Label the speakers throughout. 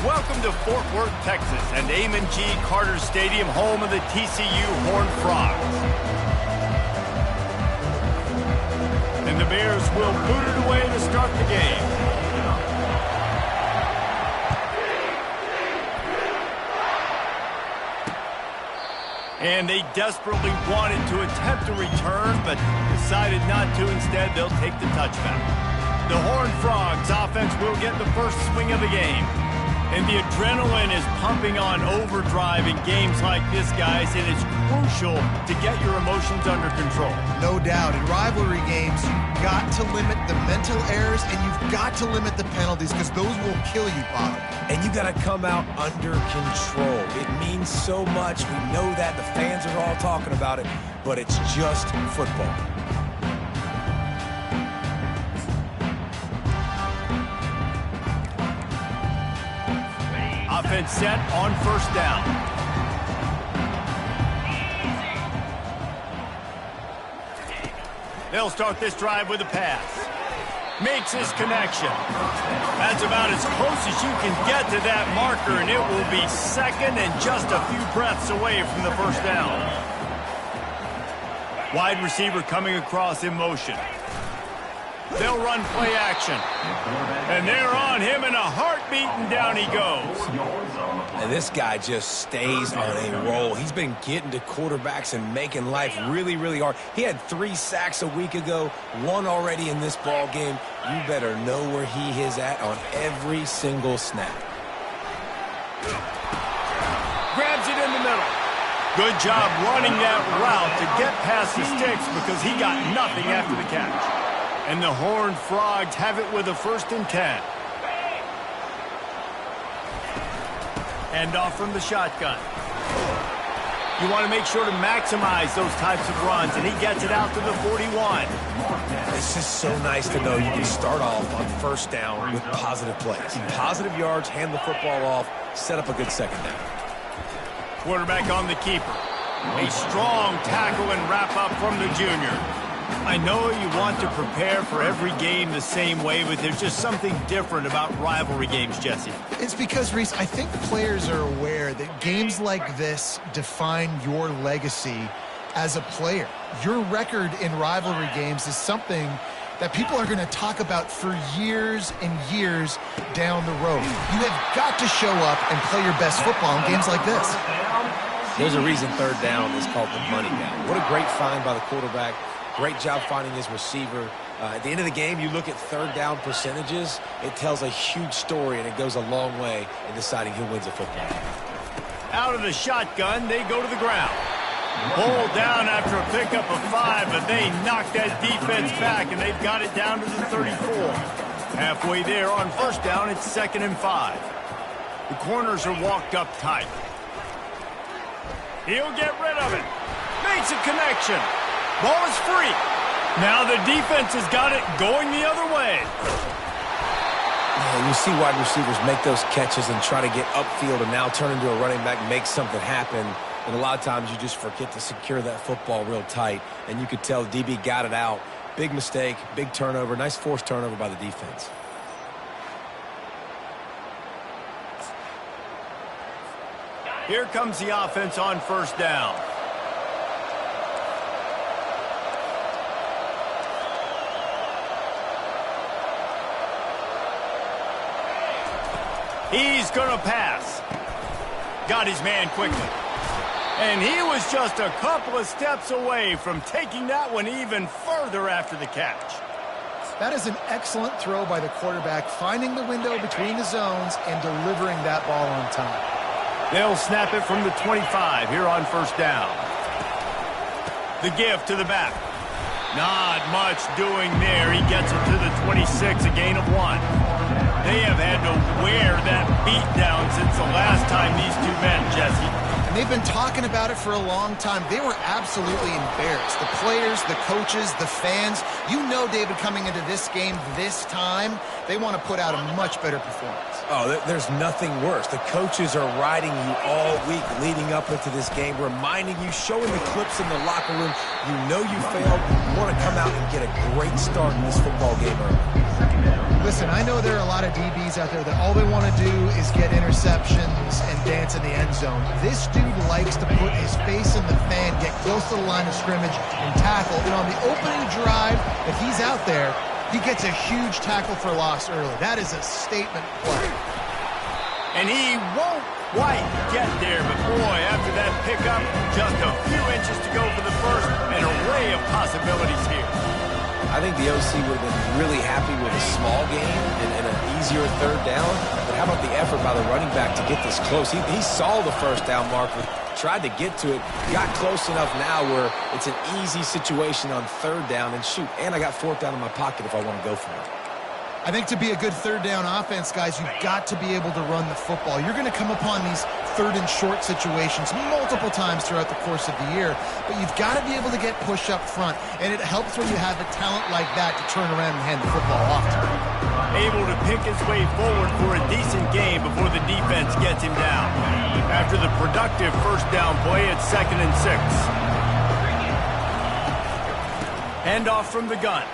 Speaker 1: Welcome to Fort Worth, Texas, and Amon G. Carter Stadium, home of the TCU Horned Frogs. And the Bears will boot it away to start the game. And they desperately wanted to attempt a return, but decided not to. Instead, they'll take the touchback. The Horned Frogs offense will get the first swing of the game. And the adrenaline is pumping on overdrive in games like this, guys, and it's crucial to get your emotions under control.
Speaker 2: No doubt. In rivalry games, you've got to limit the mental errors, and you've got to limit the penalties, because those will kill you, Bob.
Speaker 3: And you got to come out under control. It means so much. We know that. The fans are all talking about it, but it's just football.
Speaker 1: Offense set on first down. They'll start this drive with a pass. Makes his connection. That's about as close as you can get to that marker, and it will be second and just a few breaths away from the first down. Wide receiver coming across in motion. They'll run play action. And they're on him in a heartbeat, and down he goes.
Speaker 3: And this guy just stays on a roll. He's been getting to quarterbacks and making life really, really hard. He had 3 sacks a week ago, 1 already in this ball game. You better know where he is at on every single snap.
Speaker 1: Grabs it in the middle. Good job running that route to get past the sticks, because he got nothing after the catch. And the Horned Frogs have it with a 1st and 10. Hand off from the shotgun. You want to make sure to maximize those types of runs, and he gets it out to the 41.
Speaker 3: It's just so nice to know you can start off on first down with positive plays. Positive yards, hand the football off, set up a good second down.
Speaker 1: Quarterback on the keeper. A strong tackle and wrap up from the junior. I know you want to prepare for every game the same way, but there's just something different about rivalry games, Jesse.
Speaker 2: It's because, Reese, I think players are aware that games like this define your legacy as a player. Your record in rivalry games is something that people are going to talk about for years and years down the road. You have got to show up and play your best football in games like this.
Speaker 3: There's a reason third down is called the money down. What a great find by the quarterback. Great job finding his receiver. At the end of the game, you look at third down percentages. It tells a huge story, and it goes a long way in deciding who wins a football game.
Speaker 1: Out of the shotgun, they go to the ground. Pulled down after a pickup of 5, but they knock that defense back, and they've got it down to the 34. Halfway there on first down, it's 2nd and 5. The corners are walked up tight. He'll get rid of it. Makes a connection. Ball is free. Now the defense has got it going the other way.
Speaker 3: And you see wide receivers make those catches and try to get upfield and now turn into a running back, make something happen. And a lot of times you just forget to secure that football real tight. And you could tell DB got it out. Big mistake, big turnover, nice forced turnover by the defense.
Speaker 1: Here comes the offense on first down. He's going to pass. Got his man quickly. And he was just a couple of steps away from taking that one even further after the catch.
Speaker 2: That is an excellent throw by the quarterback, finding the window between the zones and delivering that ball on time.
Speaker 1: They'll snap it from the 25 here on first down. The give to the back. Not much doing there. He gets it to the 26, a gain of 1. They have had to wear that beat down since the last time these two met, Jesse.
Speaker 2: And they've been talking about it for a long time. They were absolutely embarrassed. The players, the coaches, the fans. You know, David, coming into this game this time, they want to put out a much better performance.
Speaker 3: Oh, there's nothing worse. The coaches are riding you all week leading up into this game, reminding you, showing the clips in the locker room. You know you failed. You want to come out and get a great start in this football game early.
Speaker 2: Listen, I know there are a lot of DBs out there that all they want to do is get interceptions and dance in the end zone. This dude likes to put his face in the fan, get close to the line of scrimmage, and tackle. And on the opening drive, if he's out there, he gets a huge tackle for loss early. That is a statement play.
Speaker 1: And he won't quite get there, but boy, after that pickup, just a few inches to go for the first, an array of possibilities here.
Speaker 3: I think the OC would have been really happy with a small gain and an easier third down. But how about the effort by the running back to get this close? He saw the first down marker, tried to get to it, got close enough now where it's an easy situation on third down. And shoot, and I got fourth down in my pocket if I want to go for it.
Speaker 2: I think to be a good third down offense, guys, you've got to be able to run the football. You're going to come upon these third and short situations multiple times throughout the course of the year, but you've got to be able to get push up front, and it helps when you have a talent like that to turn around and hand the football off to.
Speaker 1: Able to pick his way forward for a decent game before the defense gets him down. After the productive first down play, it's 2nd and 6. Handoff from the gun.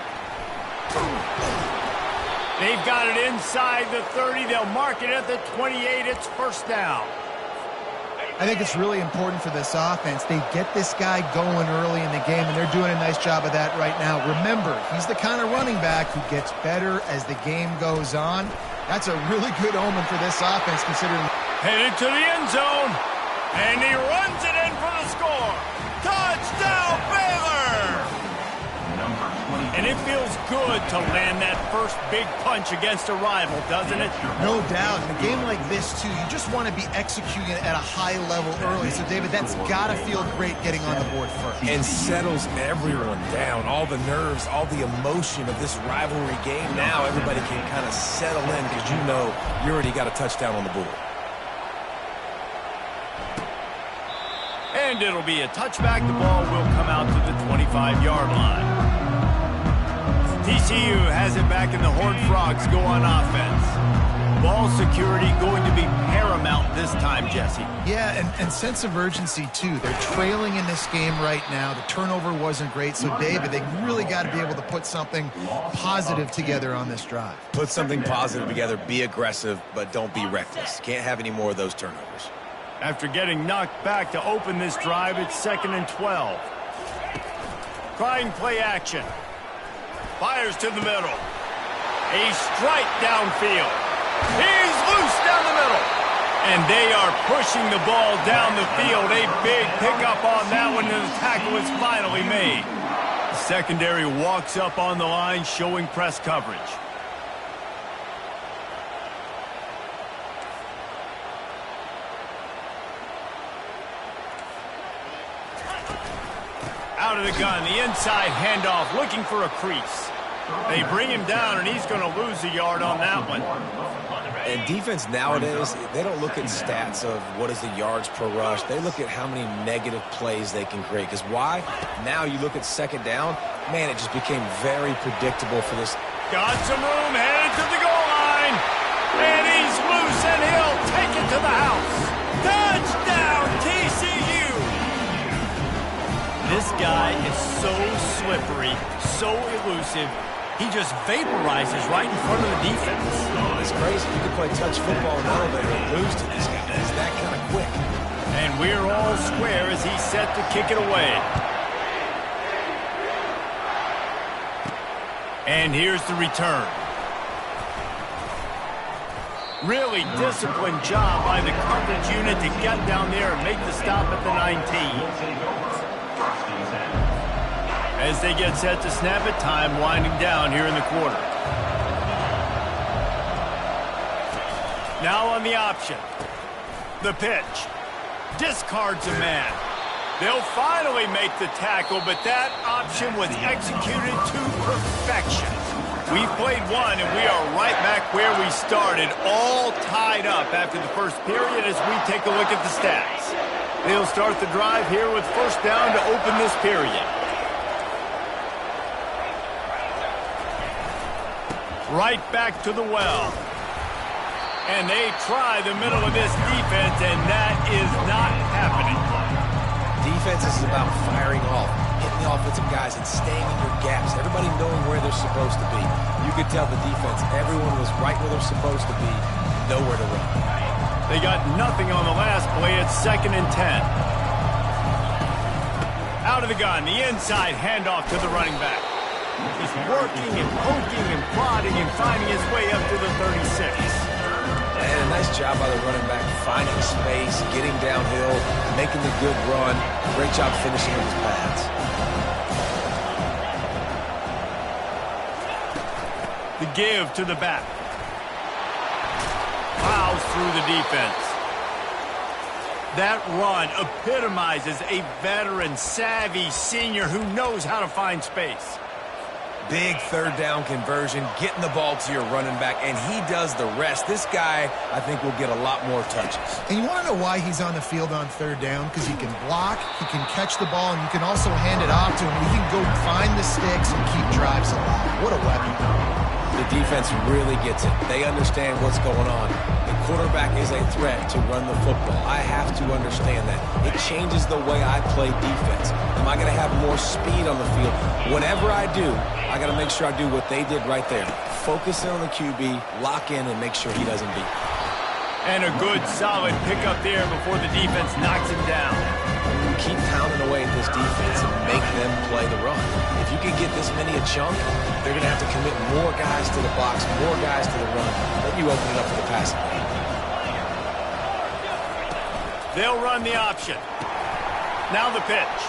Speaker 1: They've got it inside the 30. They'll mark it at the 28. It's first down.
Speaker 2: I think it's really important for this offense. They get this guy going early in the game, and they're doing a nice job of that right now. Remember, he's the kind of running back who gets better as the game goes on. That's a really good omen for this offense, considering...
Speaker 1: Headed to the end zone, and he runs it in for the score. Touchdown, Baylor! And it feels good to land that first big punch against a rival, doesn't it?
Speaker 2: No doubt. In a game like this, too, you just want to be executing at a high level early. So, David, that's got to feel great getting on the board first.
Speaker 3: And settles everyone down. All the nerves, all the emotion of this rivalry game. Now everybody can kind of settle in because you know you already got a touchdown on the board.
Speaker 1: And it'll be a touchback. The ball will come out to the 25-yard line. TCU has it back, and the Horned Frogs go on offense. Ball security going to be paramount this time, Jesse.
Speaker 2: Yeah, and sense of urgency, too. They're trailing in this game right now. The turnover wasn't great. So, David, they really got to be able to put something positive together on this drive.
Speaker 3: Put something positive together. Be aggressive, but don't be reckless. Can't have any more of those turnovers.
Speaker 1: After getting knocked back to open this drive, it's 2nd and 12. Trying play action. Fires to the middle. A strike downfield. He's loose down the middle. And they are pushing the ball down the field. A big pickup on that one, and the tackle is finally made. The secondary walks up on the line, showing press coverage. Out of the gun, the inside handoff, looking for a crease. They bring him down, and he's going to lose a yard on that one.
Speaker 3: And defense nowadays, they don't look at stats of what is the yards per rush. They look at how many negative plays they can create. Because why? Now you look at second down, man, it just became very predictable for this.
Speaker 1: Got some room, headed to the goal line. And he's loose, and he'll take it to the house. Touchdown, TCU! This guy is so slippery, so elusive. He just vaporizes right in front of the defense.
Speaker 3: It's crazy. You can play touch football now, but lose to this guy. He's that kind of quick.
Speaker 1: And we're all square as he's set to kick it away. And here's the return. Really disciplined job by the coverage unit to get down there and make the stop at the 19. As they get set to snap it, time winding down here in the quarter. Now on the option. The pitch. Discards a man. They'll finally make the tackle, but that option was executed to perfection. We've played one, and we are right back where we started, all tied up after the first period as we take a look at the stats. They'll start the drive here with first down to open this period. Right back to the well. And they try the middle of this defense, and that is not happening.
Speaker 3: Defense is about firing off. hitting the offensive guys and staying in your gaps, everybody knowing where they're supposed to be. You could tell the defense, everyone was right where they're supposed to be, nowhere to run.
Speaker 1: They got nothing on the last play. It's 2nd and 10. Out of the gun, the inside handoff to the running back. He's working and poking and prodding and finding his way up to the 36.
Speaker 3: And a nice job by the running back, finding space, getting downhill, making the good run. Great job finishing with his pads.
Speaker 1: The give to the back. Plows through the defense. That run epitomizes a veteran, savvy senior who knows how to find space.
Speaker 3: Big 3rd down conversion, getting the ball to your running back, and he does the rest. This guy, I think, will get a lot more touches.
Speaker 2: And you want to know why he's on the field on 3rd down? Because he can block, he can catch the ball, and you can also hand it off to him. He can go find the sticks and keep drives alive. What a weapon.
Speaker 3: The defense really gets it. They understand what's going on. The quarterback is a threat to run the football. I have to understand that. It changes the way I play defense. Am I going to have more speed on the field? Whatever I do, I got to make sure I do what they did right there. Focus in on the QB, lock in, and make sure he doesn't beat.
Speaker 1: And a good, solid pickup there before the defense knocks him down.
Speaker 3: Keep pounding away at this defense and make them play the run. If you can get this many a chunk, they're going to have to commit more guys to the box, more guys to the run. Then you open it up for the passing game.
Speaker 1: They'll run the option. Now the pitch.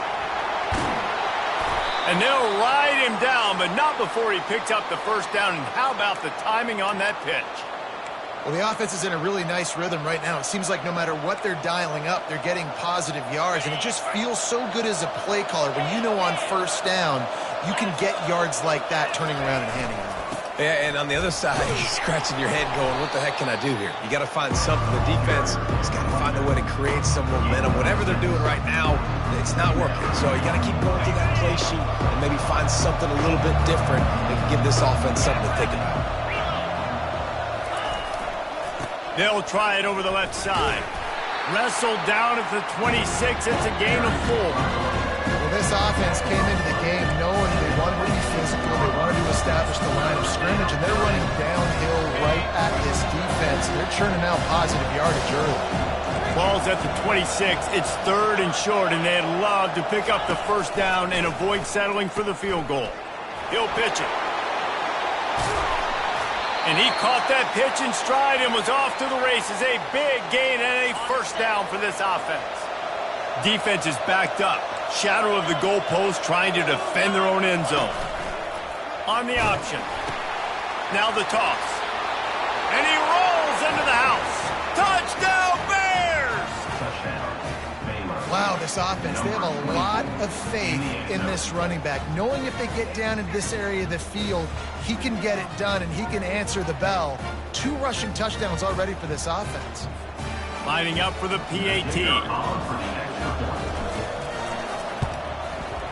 Speaker 1: And they'll ride him down, but not before he picks up the 1st down. And how about the timing on that pitch?
Speaker 2: Well, the offense is in a really nice rhythm right now. It seems like no matter what they're dialing up, they're getting positive yards, and it just feels so good as a play caller when you know on 1st down you can get yards like that turning around and handing it off.
Speaker 3: Yeah, and on the other side, you're scratching your head going, what the heck can I do here? You got to find something. The defense has got to find a way to create some momentum. Whatever they're doing right now, it's not working. So you got to keep going through that play sheet and maybe find something a little bit different that can give this offense something to think about.
Speaker 1: They'll try it over the left side. Wrestled down at the 26. It's a gain of 4.
Speaker 2: Well, this offense came into the game knowing they wanted to be physical. They wanted to establish the line of scrimmage, and they're running downhill right at this defense. They're churning out positive yardage early.
Speaker 1: Ball's at the 26. It's 3rd and short, and they'd love to pick up the 1st down and avoid settling for the field goal. He'll pitch it. And he caught that pitch in stride and was off to the races. A big gain and a 1st down for this offense. Defense is backed up. Shadow of the goalpost trying to defend their own end zone. On the option. Now the toss. And he rolls into the house. Touchdown Bears!
Speaker 2: Wow, this offense, they have a lot of faith in this running back. Knowing if they get down into this area of the field, he can get it done and he can answer the bell. 2 rushing touchdowns already for this offense.
Speaker 1: Lining up for the PAT.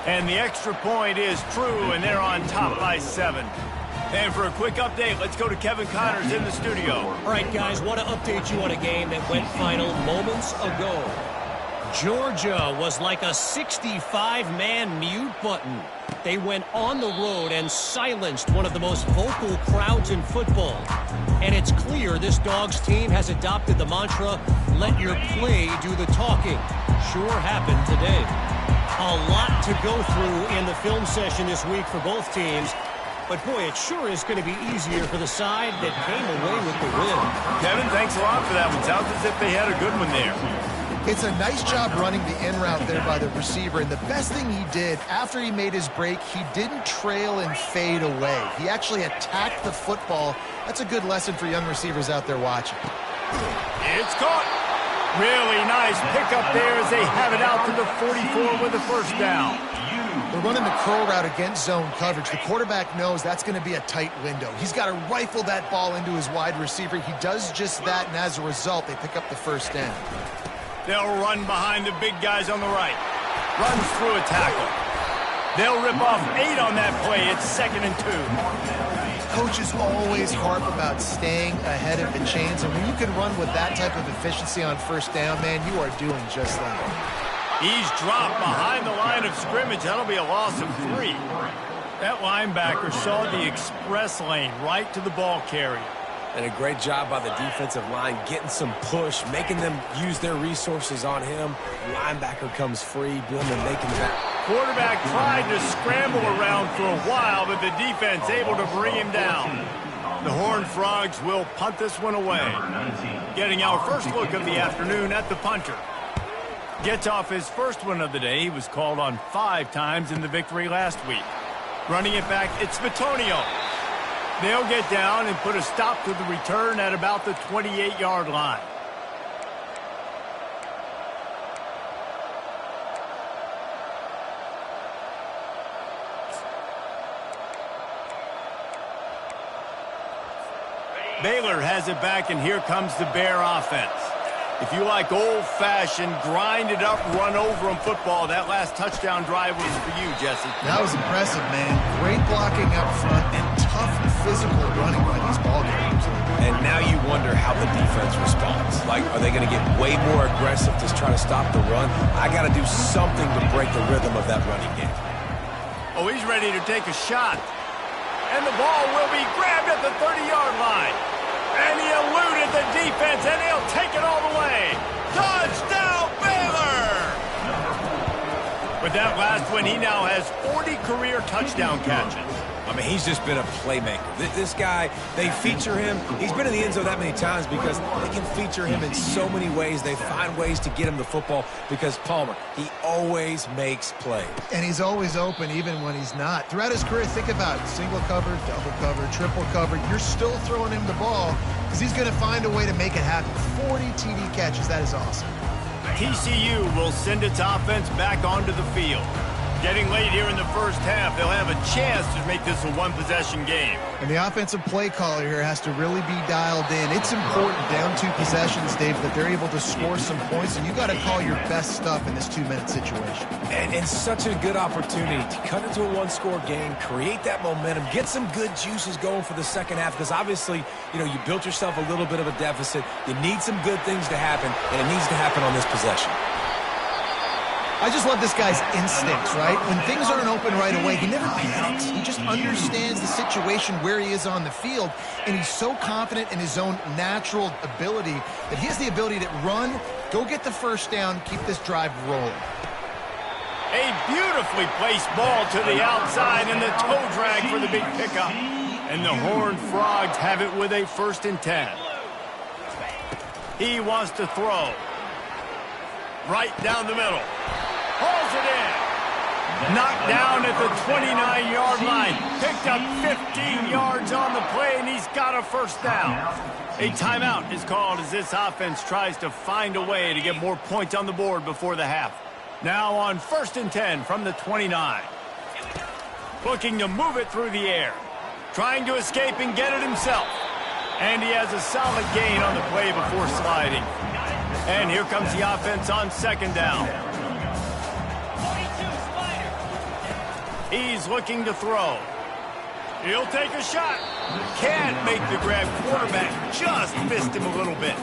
Speaker 1: And the extra point is true, and they're on top by 7. And for a quick update, let's go to Kevin Connors in the studio.
Speaker 4: All right, guys, want to update you on a game that went final moments ago. Georgia was like a 65-man mute button. They went on the road and silenced one of the most vocal crowds in football. And it's clear this Dogs team has adopted the mantra, let your play do the talking. Sure happened today. A lot to go through in the film session this week for both teams. But, boy, it sure is going to be easier for the side that came away with the win.
Speaker 1: Kevin, thanks a lot for that one. Sounds as if they had a good one there.
Speaker 2: It's a nice job running the in route there by the receiver, and the best thing he did after he made his break, he didn't trail and fade away. He actually attacked the football. That's a good lesson for young receivers out there watching.
Speaker 1: It's caught. Really nice pickup there as they have it out to the 44 with the 1st down.
Speaker 2: They're running the curl route against zone coverage. The quarterback knows that's going to be a tight window. He's got to rifle that ball into his wide receiver. He does just that, and as a result, they pick up the 1st down.
Speaker 1: They'll run behind the big guys on the right. Runs through a tackle. They'll rip off 8 on that play. It's 2nd and 2.
Speaker 2: Coaches always harp about staying ahead of the chains, and when you can run with that type of efficiency on 1st down, man, you are doing just that.
Speaker 1: He's dropped behind the line of scrimmage. That'll be a loss of 3. That linebacker saw the express lane right to the ball carrier.
Speaker 3: And a great job by the defensive line getting some push, making them use their resources on him. Linebacker comes free, Billman making that.
Speaker 1: Quarterback tried to scramble around for a while, but the defense able to bring him down. The Horned Frogs will punt this one away. Getting our first look of the afternoon at the punter. Gets off his first one of the day. He was called on 5 times in the victory last week. Running it back, it's Vitonio. They'll get down and put a stop to the return at about the 28-yard line. Baylor has it back, and here comes the Bear offense. If you like old-fashioned, grind-it-up, run-over-'em football, that last touchdown drive was for you, Jesse.
Speaker 2: That was impressive, man. Great blocking up front and tough physical running by these ball carriers.
Speaker 3: And now you wonder how the defense responds. Like, are they going to get way more aggressive to try to stop the run? I got to do something to break the rhythm of that running game.
Speaker 1: Oh, he's ready to take a shot. And the ball will be grabbed at the 30-yard line. And he eluded the defense, and he'll take it all the way. Touchdown, Baylor! With that last one, he now has 40 career touchdown catches.
Speaker 3: I mean, he's just been a playmaker. This guy, they feature him. He's been in the end zone that many times because they can feature him in so many ways. They find ways to get him the football because Palmer, he always makes plays.
Speaker 2: And he's always open even when he's not. Throughout his career, think about it. Single cover, double cover, triple cover. You're still throwing him the ball because he's going to find a way to make it happen. 40 TD catches. That is awesome.
Speaker 1: TCU will send its offense back onto the field. Getting late here in the first half, they'll have a chance to make this a one-possession game.
Speaker 2: And the offensive play caller here has to really be dialed in. It's important down 2 possessions, Dave, that they're able to score some points, and you got to call your best stuff in this 2-minute situation.
Speaker 3: And such a good opportunity to cut into a 1-score game, create that momentum, get some good juices going for the second half, because obviously, you know, you built yourself a little bit of a deficit. You need some good things to happen, and it needs to happen on this possession.
Speaker 2: I just love this guy's instincts, right? When things aren't open right away, he never panics. He just understands the situation where he is on the field, and he's so confident in his own natural ability that he has the ability to run, go get the first down, keep this drive rolling.
Speaker 1: A beautifully placed ball to the outside, and the toe drag for the big pickup. And the Horned Frogs have it with a 1st and 10. He wants to throw. Right down the middle. Hauls it in. Knocked down at the 29-yard line. Picked up 15 yards on the play, and he's got a 1st down. A timeout is called as this offense tries to find a way to get more points on the board before the half. Now on 1st and 10 from the 29. Looking to move it through the air. Trying to escape and get it himself. And he has a solid gain on the play before sliding. And here comes the offense on 2nd down. He's looking to throw. He'll take a shot. Can't make the grab. Quarterback just missed him a little bit.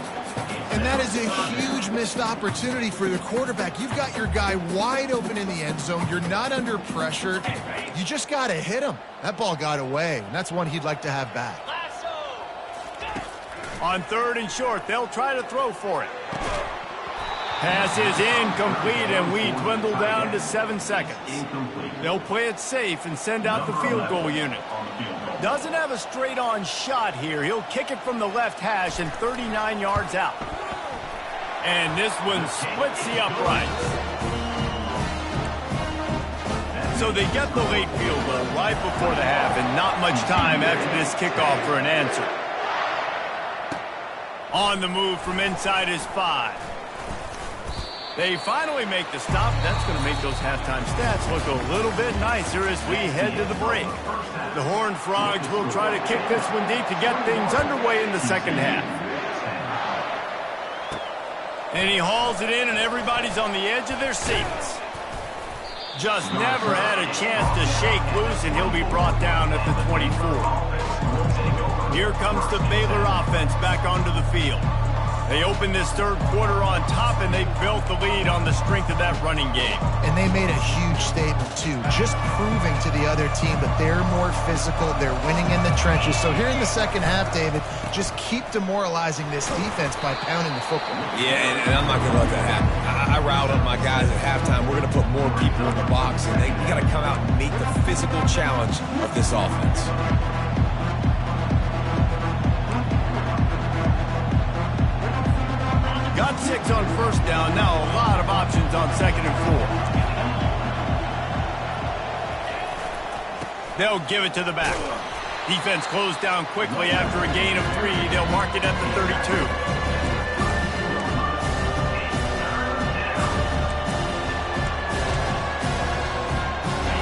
Speaker 2: And that is a huge missed opportunity for the quarterback. You've got your guy wide open in the end zone. You're not under pressure. You just got to hit him. That ball got away, and that's one he'd like to have back.
Speaker 1: On 3rd and short, they'll try to throw for it. Pass is incomplete, and we dwindle down to 7 seconds. They'll play it safe and send out the field goal unit. Doesn't have a straight-on shot here. He'll kick it from the left hash and 39 yards out. And this one splits the uprights. So they get the late field goal right before the half, and not much time after this kickoff for an answer. On the move from inside his 5. They finally make the stop. That's going to make those halftime stats look a little bit nicer as we head to the break. The Horned Frogs will try to kick this one deep to get things underway in the second half. And he hauls it in, and everybody's on the edge of their seats. Just never had a chance to shake loose, and he'll be brought down at the 24. Here comes the Baylor offense back onto the field. They opened this third quarter on top, and they built the lead on the strength of that running game.
Speaker 2: And they made a huge statement, too, just proving to the other team that they're more physical, they're winning in the trenches. So here in the second half, David, just keep demoralizing this defense by pounding the football.
Speaker 3: Yeah, and I'm not going to let that happen. I riled up my guys at halftime. We're going to put more people in the box, and we got to come out and meet the physical challenge of this offense.
Speaker 1: Got 6 on first down. Now a lot of options on 2nd and 4. They'll give it to the back. Defense closed down quickly after a gain of 3. They'll mark it at the 32.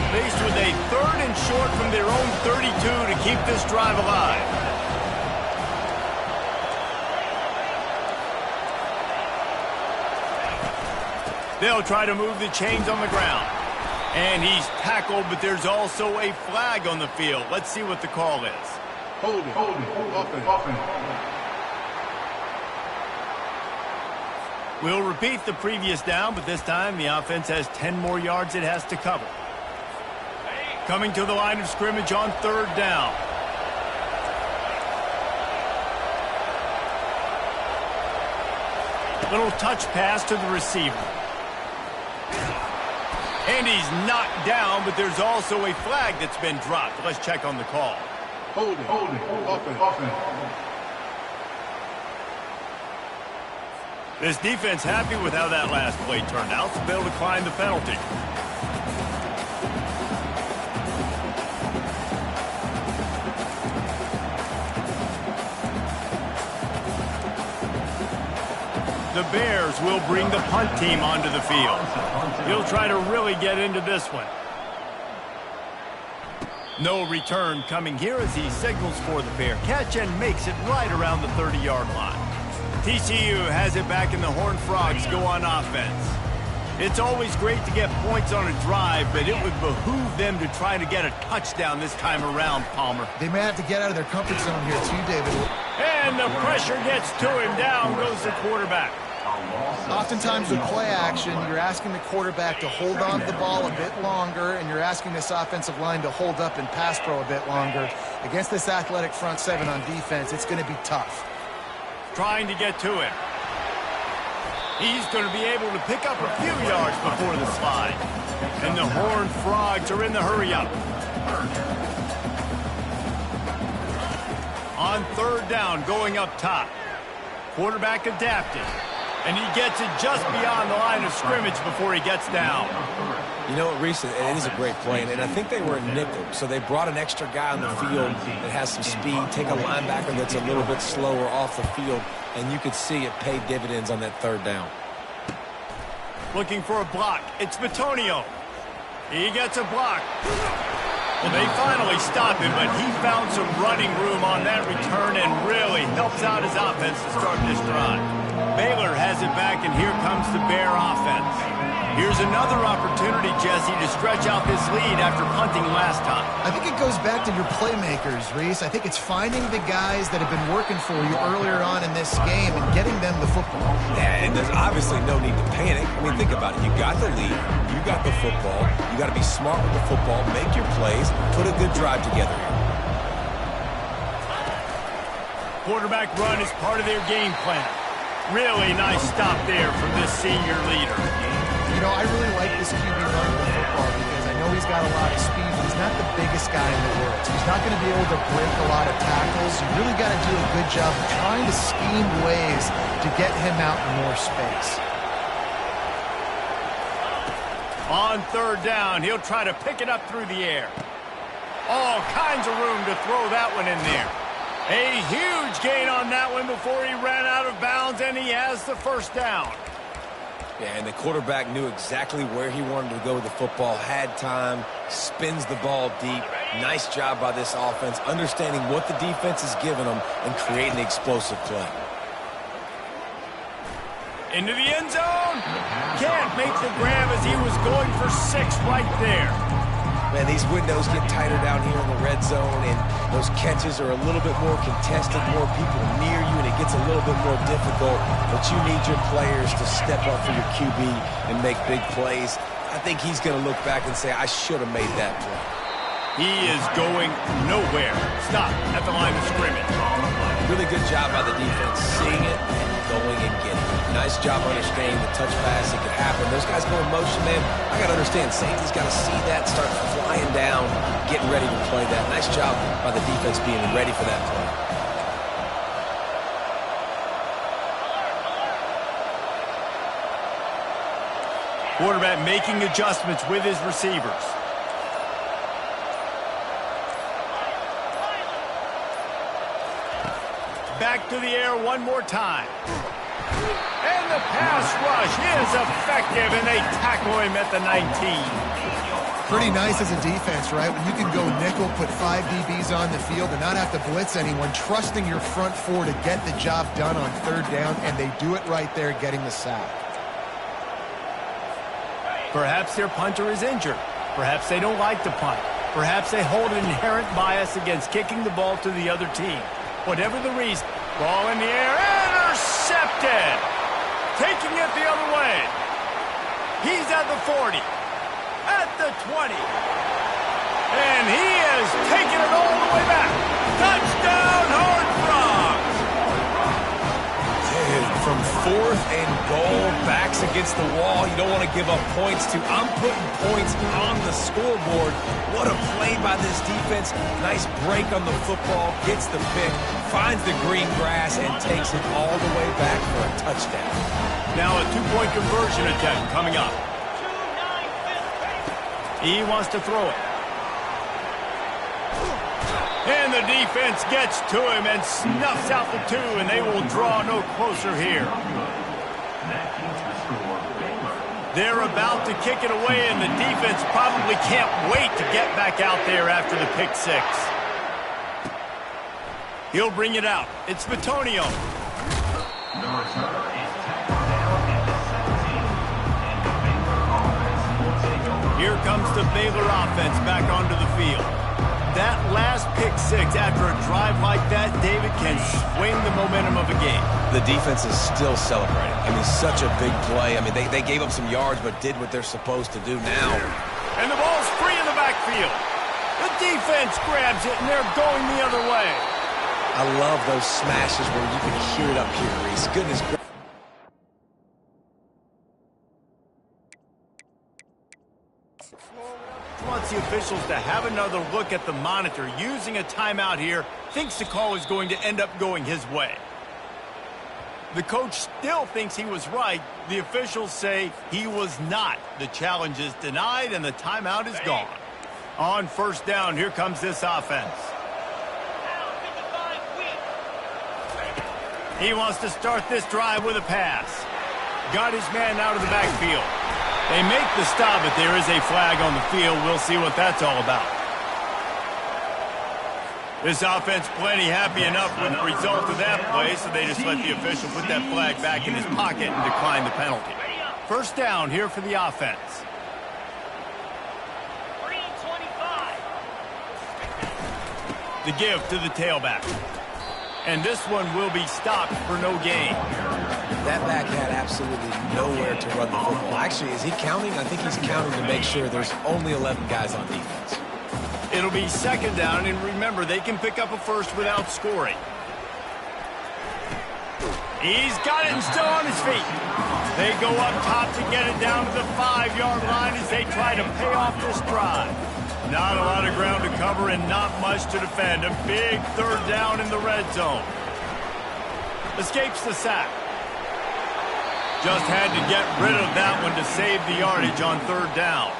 Speaker 1: Faced with a 3rd and short from their own 32 to keep this drive alive. They'll try to move the chains on the ground. And he's tackled, but there's also a flag on the field. Let's see what the call is.
Speaker 5: Hold it, offense.
Speaker 1: We'll repeat the previous down, but this time the offense has 10 more yards it has to cover. Coming to the line of scrimmage on 3rd down. Little touch pass to the receiver. And he's knocked down, but there's also a flag that's been dropped. Let's check on the call.
Speaker 5: Hold it, offense.
Speaker 1: This defense happy with how that last play turned out, so they'll decline the penalty. The Bears will bring the punt team onto the field. He'll try to really get into this one. No return coming here as he signals for the fair catch and makes it right around the 30-yard line. TCU has it back, and the Horned Frogs go on offense. It's always great to get points on a drive, but it would behoove them to try to get a touchdown this time around, Palmer.
Speaker 2: They may have to get out of their comfort zone here too, David.
Speaker 1: And the pressure gets to him. Down goes the quarterback.
Speaker 2: Oftentimes with play action, you're asking the quarterback to hold on to the ball a bit longer, and you're asking this offensive line to hold up and pass pro a bit longer. Against this athletic front 7 on defense, it's going to be tough.
Speaker 1: Trying to get to him. He's going to be able to pick up a few yards before the slide. And the Horned Frogs are in the hurry-up. On 3rd down, going up top. Quarterback adapted. And he gets it just beyond the line of scrimmage before he gets down.
Speaker 3: You know what, Reese, it is a great play, and I think they were a nickel, so they brought an extra guy on the field that has some speed, take a linebacker that's a little bit slower off the field, and you could see it paid dividends on that 3rd down.
Speaker 1: Looking for a block. It's Bitonio. He gets a block. Well, they finally stop him, but he found some running room on that return and really helps out his offense to start this drive. Baylor has it back, and here comes the Bear offense. Here's another opportunity, Jesse, to stretch out this lead after punting last time.
Speaker 2: I think it goes back to your playmakers, Reese. I think it's finding the guys that have been working for you earlier on in this game and getting them the football.
Speaker 3: Yeah, and there's obviously no need to panic. I mean, think about it. You got the lead. You got the football. You got to be smart with the football, make your plays, put a good drive together here.
Speaker 1: Quarterback run is part of their game plan. Really nice stop there from this senior leader.
Speaker 2: You know, I really like this QB running the football because I know he's got a lot of speed, but he's not the biggest guy in the world. So he's not going to be able to break a lot of tackles. You really got to do a good job of trying to scheme ways to get him out in more space.
Speaker 1: On 3rd down, he'll try to pick it up through the air. All kinds of room to throw that one in there. A huge gain on that one before he ran out of bounds, and he has the 1st down.
Speaker 3: Yeah, and the quarterback knew exactly where he wanted to go with the football, had time, spins the ball deep. Nice job by this offense, understanding what the defense is giving them and creating the explosive play.
Speaker 1: Into the end zone. Can't make the grab as he was going for 6 right there.
Speaker 3: Man, these windows get tighter down here in the red zone, and those catches are a little bit more contested, more people near you, and it it gets a little bit more difficult, but you need your players to step up for your QB and make big plays. I think he's going to look back and say, I should have made that play.
Speaker 1: He is going nowhere. Stop at the line of scrimmage.
Speaker 3: Really good job by the defense, seeing it and going and getting it. Nice job understanding the touch pass. It could happen. Those guys go in motion, man. I got to understand, safety's got to see that, start flying down, getting ready to play that. Nice job by the defense being ready for that play.
Speaker 1: Quarterback making adjustments with his receivers. Back to the air one more time. And the pass rush is effective, and they tackle him at the 19.
Speaker 2: Pretty nice as a defense, right? When you can go nickel, put 5 DBs on the field and not have to blitz anyone, trusting your front four to get the job done on third down, and they do it right there, getting the sack. Perhaps their punter is injured. Perhaps they don't like to punt. Perhaps they hold an inherent bias against kicking the ball to the other team. Whatever the reason, ball in the air, intercepted! Taking it the other way. He's at the 40, at the 20. And he is taking it all the way back. Touchdown, Horned Frogs!
Speaker 3: Dude, from 4th and goal, backs against the wall, you don't want to give up points to. I'm putting points on the scoreboard. What a play by this defense. Nice break on the football, gets the pick, finds the green grass, and takes it all the way back for a touchdown.
Speaker 1: Now a 2-point conversion attempt coming up. He wants to throw it. And the defense gets to him and snuffs out the 2, and they will draw no closer here. They're about to kick it away, and the defense probably can't wait to get back out there after the pick 6. He'll bring it out. It's Bitonio. Here comes the Baylor offense back onto the field. That last pick 6 after a drive like that, David, can swing the momentum of a game.
Speaker 3: The defense is still celebrating. I mean, such a big play. I mean, they gave up some yards but did what they're supposed to do now.
Speaker 1: And the ball's free in the backfield. The defense grabs it, and they're going the other way.
Speaker 3: I love those smashes where you can hear it up here, Reese. Goodness gracious.
Speaker 1: Wants the officials to have another look at the monitor. Using a timeout here, thinks the call is going to end up going his way. The coach still thinks he was right. The officials say he was not. The challenge is denied, and the timeout is gone. On first down, here comes this offense. He wants to start this drive with a pass. Got his man out of the backfield. They make the stop, but there is a flag on the field. We'll see what that's all about. This offense plenty happy enough with the result of that play, so they just let the official put that flag back in his pocket and decline the penalty. First down here for the offense. The give to the tailback. And this one will be stopped for no gain.
Speaker 3: That back had absolutely nowhere to run the football. Actually, is he counting? I think he's counting to make sure there's only 11 guys on defense.
Speaker 1: It'll be second down, and remember, they can pick up a first without scoring. He's got it and still on his feet. They go up top to get it down to the 5-yard line as they try to pay off this drive. Not a lot of ground to cover and not much to defend. A big third down in the red zone. Escapes the sack. Just had to get rid of that one to save the yardage on third down.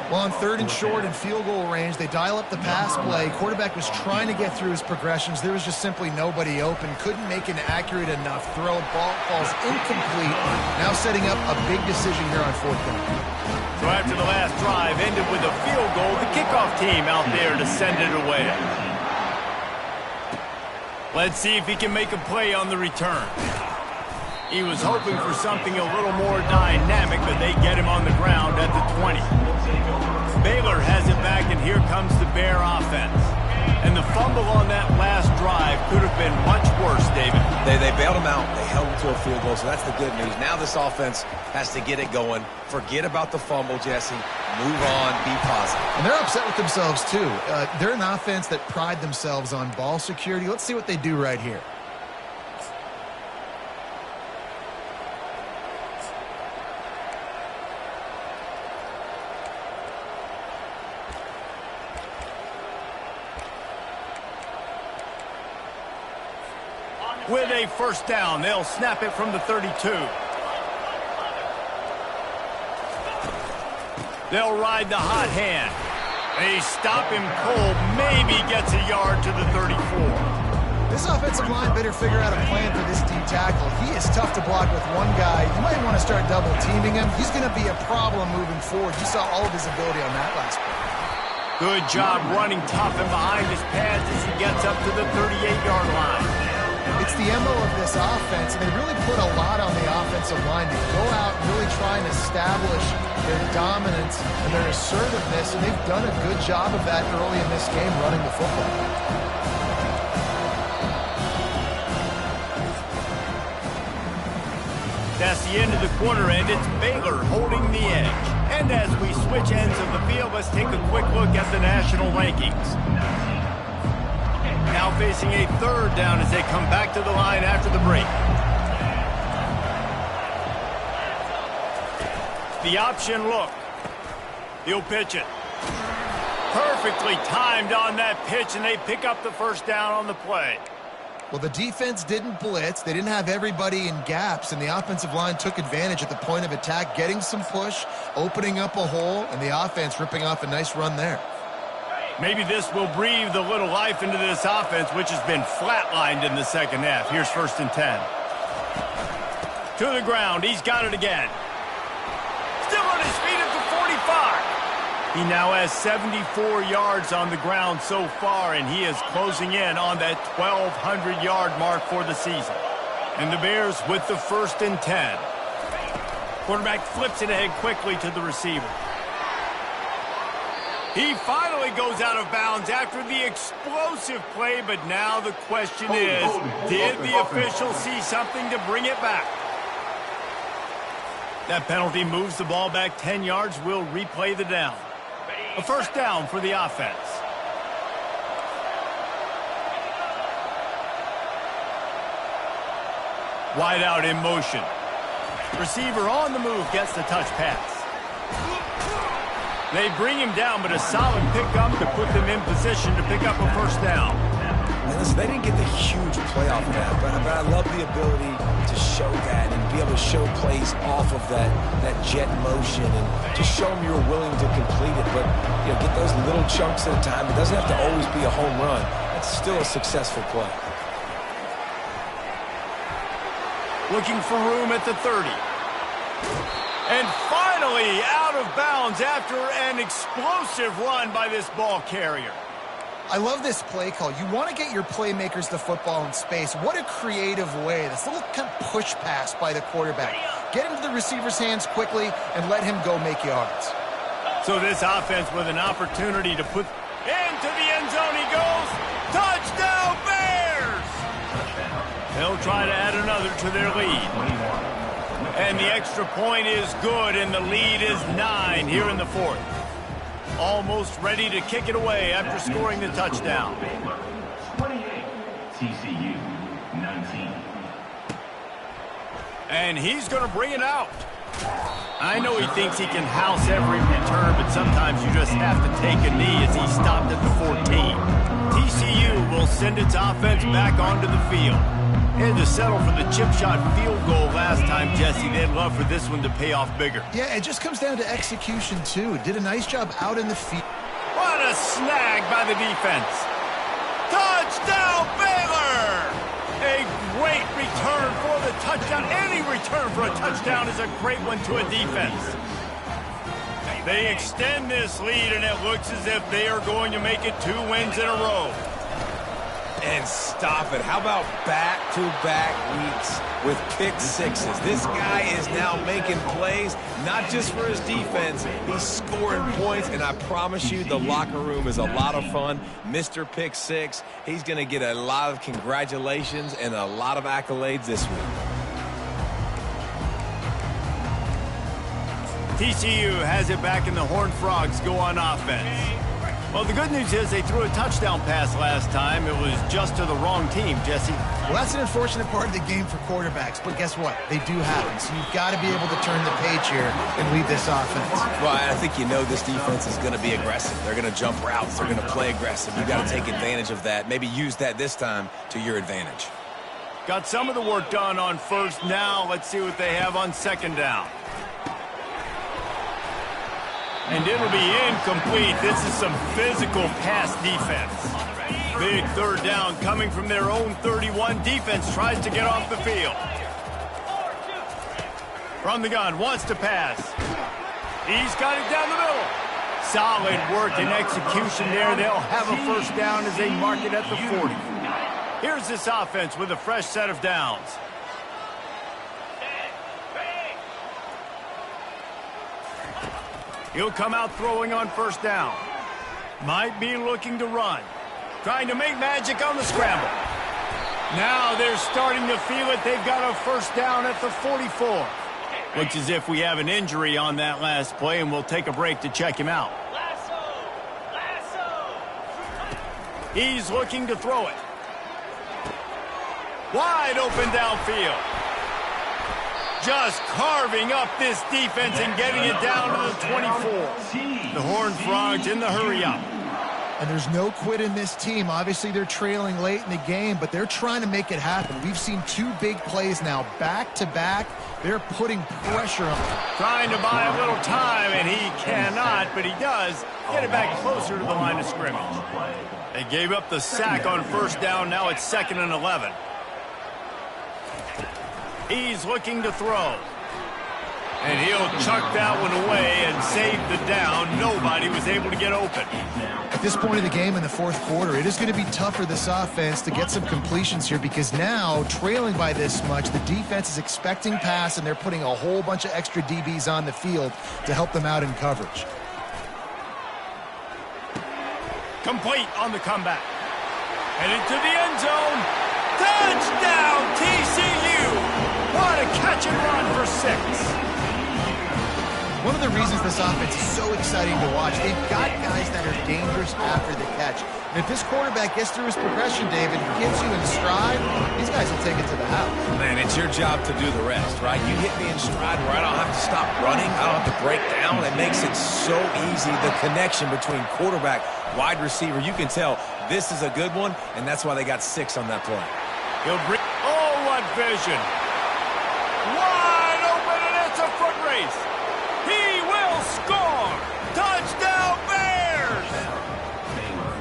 Speaker 2: Well, on third and short and field goal range, they dial up the pass play. Quarterback was trying to get through his progressions. There was just simply nobody open. Couldn't make an accurate enough throw. Ball falls incomplete. Now setting up a big decision here on fourth down.
Speaker 1: So after the last drive ended with a field goal, the kickoff team out there to send it away. Let's see if he can make a play on the return. He was hoping for something a little more dynamic, but they get him on the ground at the 20. Baylor has it back, and here comes the Bear offense. And the fumble on that last drive could have been much worse, David.
Speaker 3: They bailed him out. They held him to a field goal, so that's the good news. Now this offense has to get it going. Forget about the fumble, Jesse. Move on. Be positive.
Speaker 2: And they're upset with themselves, too. They're an offense that pride themselves on ball security. Let's see what they do right here.
Speaker 1: With a first down, they'll snap it from the 32. They'll ride the hot hand. They stop him cold, maybe gets a yard to the 34.
Speaker 2: This offensive line better figure out a plan for this D tackle. He is tough to block with one guy. You might want to start double teaming him. He's going to be a problem moving forward. You saw all of his ability on that last play.
Speaker 1: Good job running tough and behind his pads as he gets up to the 38-yard line.
Speaker 2: It's the MO of this offense, and they really put a lot on the offensive line to go out and really try and establish their dominance and their assertiveness, and they've done a good job of that early in this game running the football.
Speaker 1: That's the end of the quarter, and it's Baylor holding the edge. And as we switch ends of the field, let's take a quick look at the national rankings. Now facing a third down as they come back to the line after the break. The option look. He'll pitch it. Perfectly timed on that pitch, and they pick up the first down on the play.
Speaker 2: Well, the defense didn't blitz. They didn't have everybody in gaps, and the offensive line took advantage at the point of attack, getting some push, opening up a hole, and the offense ripping off a nice run there.
Speaker 1: Maybe this will breathe a little life into this offense, which has been flatlined in the second half. Here's 1st and 10. To the ground. He's got it again. Still on his feet at the 45. He now has 74 yards on the ground so far, and he is closing in on that 1,200-yard mark for the season. And the Bears with the 1st and 10. Quarterback flips it ahead quickly to the receiver. He finally goes out of bounds after the explosive play, but now the question is, did the official see something to bring it back? That penalty moves the ball back 10 yards. We'll replay the down. A first down for the offense. Wide out in motion. Receiver on the move gets the touch pass. They bring him down, but a solid pickup to put them in position to pick up a first down.
Speaker 3: And listen, they didn't get the huge play off of that, but I love the ability to show that and be able to show plays off of that jet motion and just show them you're willing to complete it. But you know, get those little chunks at a time. It doesn't have to always be a home run. It's still a successful play.
Speaker 1: Looking for room at the 30. And finally out of bounds after an explosive run by this ball carrier.
Speaker 2: I love this play call. You want to get your playmakers the football in space. What a creative way. This little kind of push pass by the quarterback. Get into the receiver's hands quickly and let him go make yards.
Speaker 1: So this offense with an opportunity to put into the end zone he goes. Touchdown Bears! They'll try to add another to their lead. And the extra point is good, and the lead is 9 here in the 4th. Almost ready to kick it away after scoring the touchdown.
Speaker 5: 28, TCU 19.
Speaker 1: And he's going to bring it out. I know he thinks he can house every return, but sometimes you just have to take a knee as he stopped at the 14. TCU will send its offense back onto the field. Had to settle for the chip shot field goal last time, Jesse. They'd love for this one to pay off bigger.
Speaker 2: Yeah, it just comes down to execution, too. Did a nice job out in the field.
Speaker 1: What a snag by the defense. Touchdown, Baylor! A great return for the touchdown. Any return for a touchdown is a great one to a defense. They extend this lead, and it looks as if they are going to make it 2 wins in a row.
Speaker 3: And stop it. How about back-to-back weeks with pick sixes? This guy is now making plays, not just for his defense. He's scoring points, and I promise you the locker room is a lot of fun. Mr. Pick Six, he's going to get a lot of congratulations and a lot of accolades this week.
Speaker 1: TCU has it back, and the Horned Frogs go on offense. Well, the good news is they threw a touchdown pass last time. It was just to the wrong team, Jesse.
Speaker 2: Well, that's an unfortunate part of the game for quarterbacks, but guess what? They do happen, so you've got to be able to turn the page here and lead this offense.
Speaker 3: Well, I think you know this defense is going to be aggressive. They're going to jump routes. They're going to play aggressive. You've got to take advantage of that. Maybe use that this time to your advantage.
Speaker 1: Got some of the work done on first. Now let's see what they have on second down. And it'll be incomplete. This is some physical pass defense. Big third down coming from their own 31. Defense tries to get off the field. From the gun, wants to pass. He's got it down the middle. Solid work and execution there. They'll have a first down as they mark it at the 40. Here's this offense with a fresh set of downs. He'll come out throwing on first down. Might be looking to run. Trying to make magic on the scramble. Now they're starting to feel it. They've got a first down at the 44. Looks as if we have an injury on that last play, and we'll take a break to check him out. He's looking to throw it. Wide open downfield. Just carving up this defense and getting it down to the 24. The Horned Frogs in the hurry up.
Speaker 2: And there's no quit in this team. Obviously, they're trailing late in the game, but they're trying to make it happen. We've seen two big plays now, back-to-back. They're putting pressure on them.
Speaker 1: Trying to buy a little time, and he cannot, but he does get it back closer to the line of scrimmage. They gave up the sack on first down. Now it's 2nd and 11. He's looking to throw. And he'll chuck that one away and save the down. Nobody was able to get open.
Speaker 2: At this point of the game in the fourth quarter, it is going to be tough for this offense to get some completions here because now, trailing by this much, the defense is expecting pass, and they're putting a whole bunch of extra DBs on the field to help them out in coverage.
Speaker 1: Complete on the comeback. Headed to the end zone. Touchdown, TCU! What a catch and run for 6.
Speaker 2: One of the reasons this offense is so exciting to watch, they've got guys that are dangerous after the catch. And if this quarterback gets through his progression, David, gets you in stride, these guys will take it to the house.
Speaker 3: Man, it's your job to do the rest, right? You hit me in stride where I don't have to stop running. I don't have to break down. It makes it so easy. The connection between quarterback, wide receiver, you can tell this is a good one, and that's why they got 6 on that play.
Speaker 1: He'll bring, oh, what vision. Wide open, and it's a foot race. He will score. Touchdown, Bears.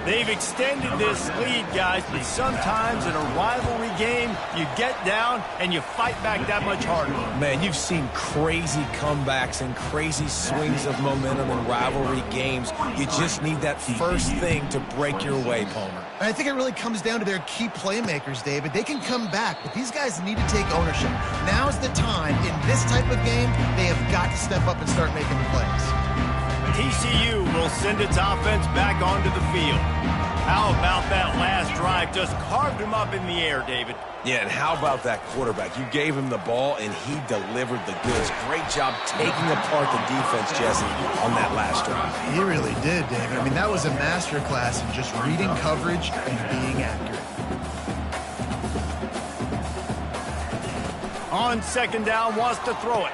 Speaker 1: They've extended this lead, guys, but sometimes in a rivalry game, you get down and you fight back that much harder.
Speaker 3: Man, you've seen crazy comebacks and crazy swings of momentum in rivalry games. You just need that first thing to break your way, Palmer.
Speaker 2: And I think it really comes down to their key playmakers, David. They can come back, but these guys need to take ownership. Now's the time. In this type of game, they have got to step up and start making the plays.
Speaker 1: TCU will send its offense back onto the field. How about that last drive? Just carved him up in the air, David.
Speaker 3: Yeah, and how about that quarterback? You gave him the ball, and he delivered the goods. Great job taking apart the defense, Jesse, on that last drive.
Speaker 2: He really did, David. I mean, that was a masterclass in just reading coverage and being accurate.
Speaker 1: On second down, wants to throw it.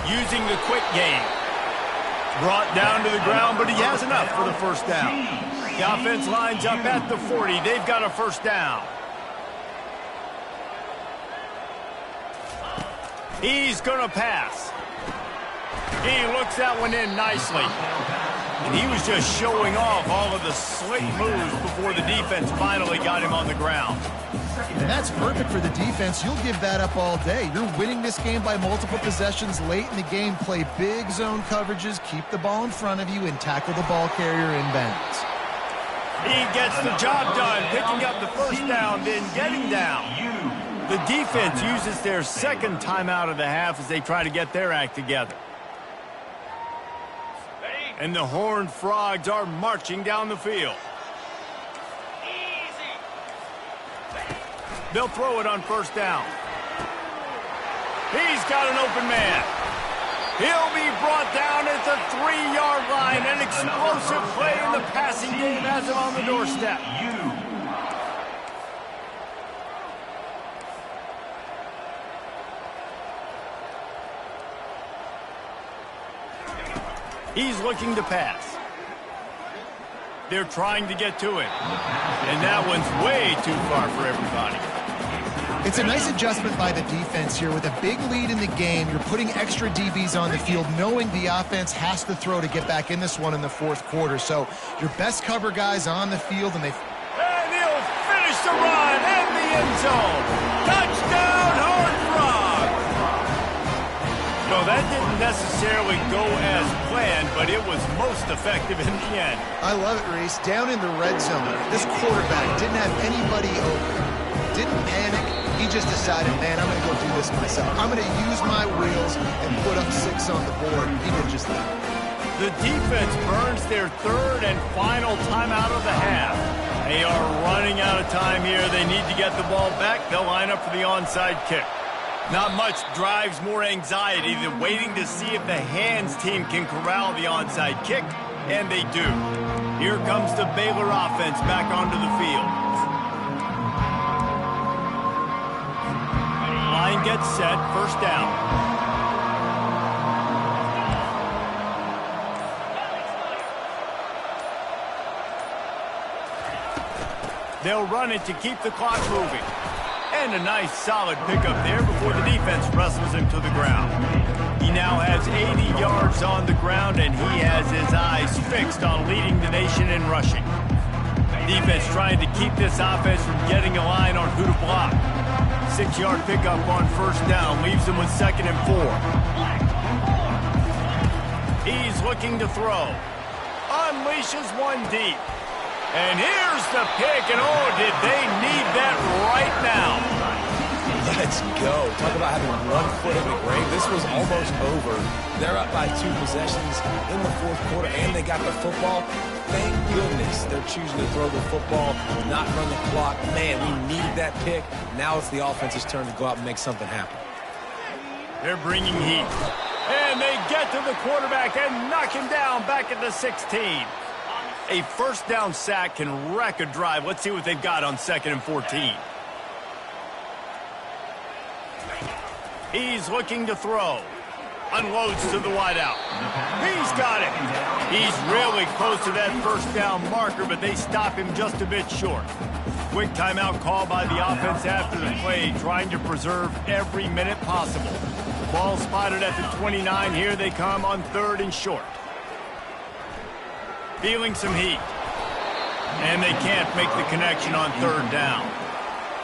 Speaker 1: Using the quick game. Brought down to the ground, but he has enough for the first down. The offense lines up at the 40. They've got a first down. He's going to pass. He looks that one in nicely. And he was just showing off all of the slick moves before the defense finally got him on the ground.
Speaker 2: And that's perfect for the defense. You'll give that up all day. You're winning this game by multiple possessions late in the game. Play big zone coverages, keep the ball in front of you, and tackle the ball carrier in bounds.
Speaker 1: He gets the job done, picking up the first down, then getting down. The defense uses their second timeout of the half as they try to get their act together. And the Horned Frogs are marching down the field. They'll throw it on first down. He's got an open man. He'll be brought down at the 3-yard line. An explosive play in the passing game has him on the doorstep. He's looking to pass. They're trying to get to him. And that one's way too far for everybody.
Speaker 2: It's a nice adjustment by the defense here. With a big lead in the game, you're putting extra DBs on the field, knowing the offense has to throw to get back in this one in the fourth quarter. So your best cover guys on the field, and
Speaker 1: he'll finish the run in the end zone. Touchdown, Horned Frogs! No, that didn't necessarily go as planned, but it was most effective in the end.
Speaker 2: I love it, Reese. Down in the red zone, this quarterback didn't have anybody open. Didn't panic. He just decided, man, I'm going to go do this myself. I'm going to use my wheels and put up 6 on the board. He did just that.
Speaker 1: The defense burns their third and final timeout of the half. They are running out of time here. They need to get the ball back. They'll line up for the onside kick. Not much drives more anxiety than waiting to see if the hands team can corral the onside kick, and they do. Here comes the Baylor offense back onto the field. Line gets set, first down. They'll run it to keep the clock moving. And a nice solid pickup there before the defense wrestles him to the ground. He now has 80 yards on the ground, and he has his eyes fixed on leading the nation in rushing. Defense trying to keep this offense from getting a line on who to block. 6-yard pickup on first down leaves him with 2nd and 4. He's looking to throw. Unleashes one deep. And here's the pick, and oh, did they need that right now.
Speaker 3: Let's go. Talk about having one foot in the grave. This was almost over. They're up by 2 possessions in the fourth quarter, and they got the football. Thank goodness they're choosing to throw the football, not run the clock. Man, we needed that pick. Now it's the offense's turn to go out and make something happen.
Speaker 1: They're bringing heat. And they get to the quarterback and knock him down back at the 16. A first down sack can wreck a drive. Let's see what they've got on 2nd and 14. He's looking to throw. Unloads to the wideout. He's got it. He's really close to that first down marker, but they stop him just a bit short. Quick timeout call by the offense after the play, trying to preserve every minute possible. Ball spotted at the 29. Here they come on 3rd and short. Feeling some heat. And they can't make the connection on 3rd down.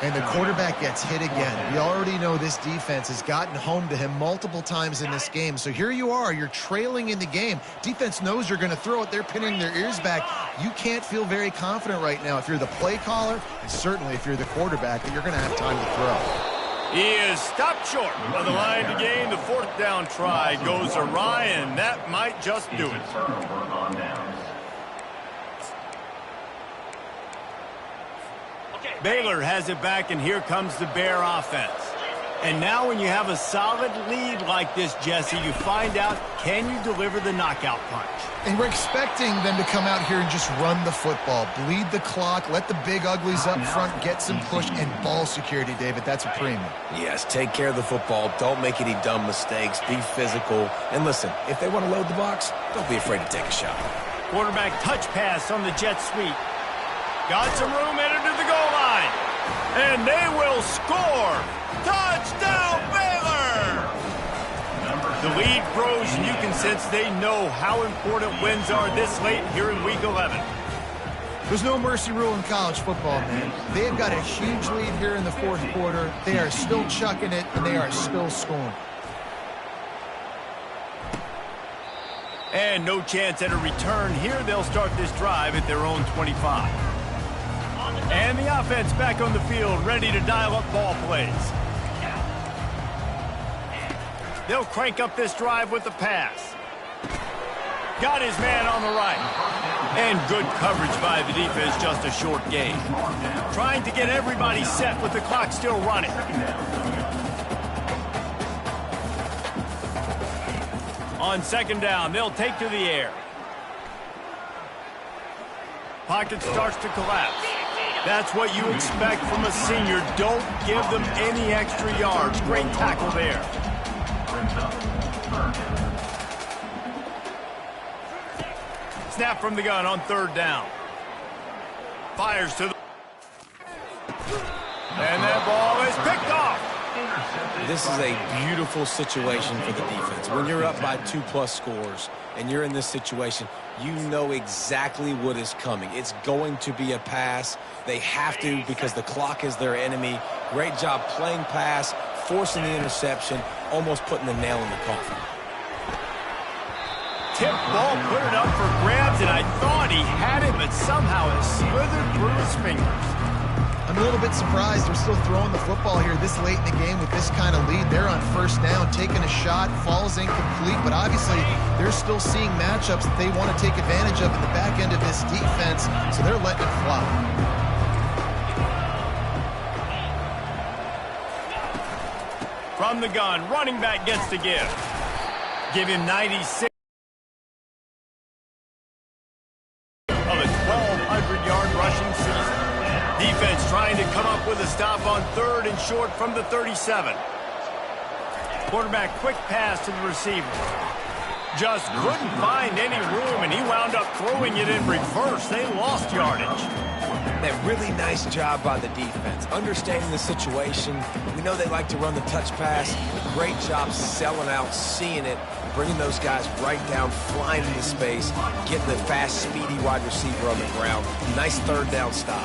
Speaker 2: And the quarterback gets hit again. We already know this defense has gotten home to him multiple times in this game. So here you are, you're trailing in the game. Defense knows you're going to throw it. They're pinning their ears back. You can't feel very confident right now if you're the play caller, and certainly if you're the quarterback, that you're going to have time to throw.
Speaker 1: He is stopped short by the line to gain. The 4th down try goes awry, and that might just do it. Baylor has it back, and here comes the Bear offense. And now when you have a solid lead like this, Jesse, you find out, can you deliver the knockout punch?
Speaker 2: And we're expecting them to come out here and just run the football, bleed the clock, let the big uglies up front get some push, and ball security, David. That's a premium.
Speaker 3: Yes, take care of the football. Don't make any dumb mistakes. Be physical. And listen, if they want to load the box, don't be afraid to take a shot.
Speaker 1: Quarterback touch pass on the jet sweep. Got some room, headed to the goal line. And they will score. Touchdown, Baylor! The lead grows, and you can sense they know how important wins are this late here in Week 11.
Speaker 2: There's no mercy rule in college football, man. They have got a huge lead here in the fourth quarter. They are still chucking it, and they are still scoring.
Speaker 1: And no chance at a return here. They'll start this drive at their own 25. And the offense back on the field, ready to dial up ball plays. They'll crank up this drive with the pass. Got his man on the right. And good coverage by the defense, just a short gain. Trying to get everybody set with the clock still running. On second down, they'll take to the air. Pocket starts to collapse. That's what you expect from a senior. Don't give them any extra yards. Great tackle there. Snap from the gun on third down. Fires to the... And that ball is picked off.
Speaker 3: This is a beautiful situation for the defense. When you're up by 2+ scores and you're in this situation, you know exactly what is coming. It's going to be a pass. They have to because the clock is their enemy. Great job playing pass, forcing the interception, almost putting the nail in the coffin.
Speaker 1: Tip ball, put it up for grabs, and I thought he had it, but somehow it slithered through his fingers.
Speaker 2: I'm a little bit surprised they're still throwing the football here this late in the game with this kind of lead. They're on first down, taking a shot, falls incomplete, but obviously they're still seeing matchups that they want to take advantage of in the back end of this defense, so they're letting it fly.
Speaker 1: From the gun, running back gets to give. Give him 96 of a 1,200-yard rushing season. Defense trying to come up with a stop on third and short from the 37. Quarterback quick pass to the receiver. Just couldn't find any room, and he wound up throwing it in reverse. They lost yardage.
Speaker 3: A really nice job by the defense, understanding the situation. We know they like to run the touch pass. Great job selling out, seeing it, bringing those guys right down, flying into space, getting the fast, speedy wide receiver on the ground. Nice third down stop.